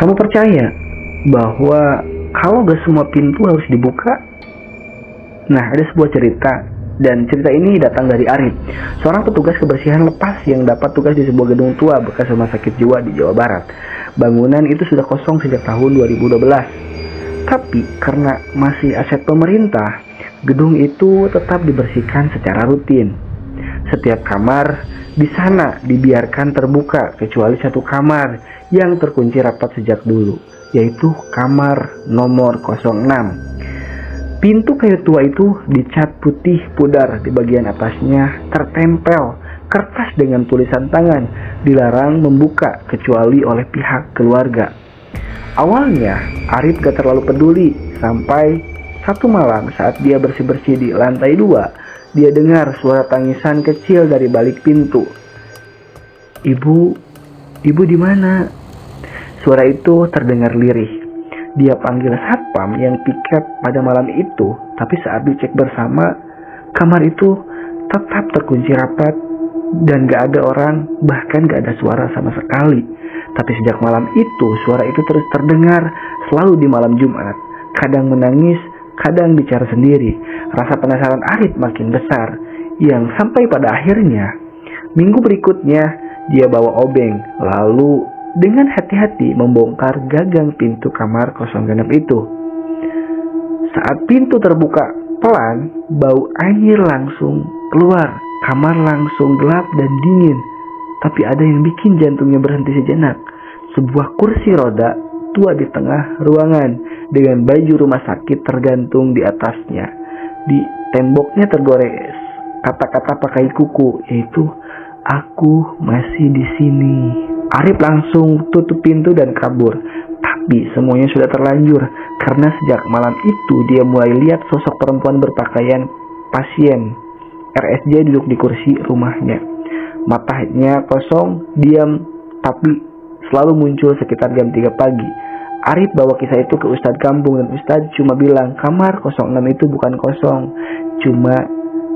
Kamu percaya bahwa kalau gak semua pintu harus dibuka? Nah, ada sebuah cerita, dan cerita ini datang dari Arif, seorang petugas kebersihan lepas yang dapat tugas di sebuah gedung tua bekas rumah sakit jiwa di Jawa Barat. Bangunan itu sudah kosong sejak tahun 2012. Tapi karena masih aset pemerintah, gedung itu tetap dibersihkan secara rutin. Setiap kamar di sana dibiarkan terbuka kecuali satu kamar yang terkunci rapat sejak dulu, yaitu kamar nomor 06. Pintu kayu tua itu dicat putih pudar, di bagian atasnya tertempel kertas dengan tulisan tangan, dilarang membuka kecuali oleh pihak keluarga. Awalnya Arif gak terlalu peduli, sampai satu malam saat dia bersih-bersih di lantai 2, dia dengar suara tangisan kecil dari balik pintu. Ibu di mana? Suara itu terdengar lirih. Dia panggil satpam yang piket pada malam itu, tapi saat dicek bersama, kamar itu tetap terkunci rapat dan gak ada orang, bahkan gak ada suara sama sekali. Tapi sejak malam itu, suara itu terus terdengar, selalu di malam Jumat. Kadang menangis, kadang bicara sendiri. Rasa penasaran Arif makin besar, yang sampai pada akhirnya, minggu berikutnya, dia bawa obeng, lalu dengan hati-hati membongkar gagang pintu kamar 06 itu. Saat pintu terbuka pelan, bau air langsung keluar. Kamar langsung gelap dan dingin. Tapi ada yang bikin jantungnya berhenti sejenak. Sebuah kursi roda tua di tengah ruangan dengan baju rumah sakit tergantung di atasnya. Di temboknya tergores kata-kata pakai kuku, yaitu "Aku masih di sini." Arif langsung tutup pintu dan kabur. Tapi semuanya sudah terlanjur, karena sejak malam itu dia mulai lihat sosok perempuan berpakaian pasien RSJ duduk di kursi rumahnya. Matanya kosong, diam, tapi selalu muncul sekitar jam 3 pagi. Arif bawa kisah itu ke Ustadz kampung, dan Ustadz cuma bilang kamar 06 itu bukan kosong, cuma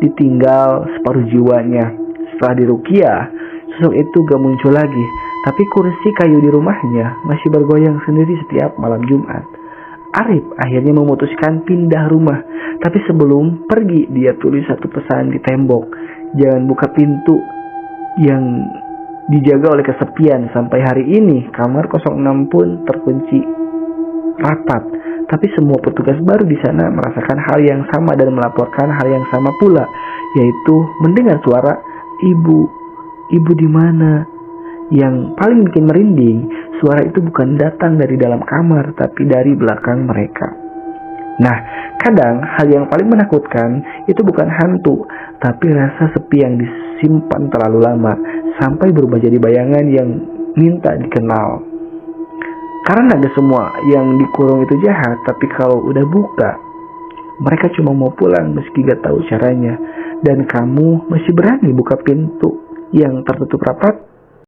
ditinggal separuh jiwanya. Setelah diruqyah, sosok itu gak muncul lagi. Tapi kursi kayu di rumahnya masih bergoyang sendiri setiap malam Jumat. Arif akhirnya memutuskan pindah rumah. Tapi sebelum pergi, dia tulis satu pesan di tembok. Jangan buka pintu yang dijaga oleh kesepian. Sampai hari ini, kamar 06 pun terkunci rapat. Tapi semua petugas baru di sana merasakan hal yang sama dan melaporkan hal yang sama pula, yaitu mendengar suara ibu di mana? Yang paling bikin merinding, suara itu bukan datang dari dalam kamar, tapi dari belakang mereka. Nah, kadang hal yang paling menakutkan itu bukan hantu, tapi rasa sepi yang disimpan terlalu lama, sampai berubah jadi bayangan yang minta dikenal. Karena gak semua yang dikurung itu jahat, tapi kalau udah buka, mereka cuma mau pulang meski gak tahu caranya. Dan kamu masih berani buka pintu yang tertutup rapat?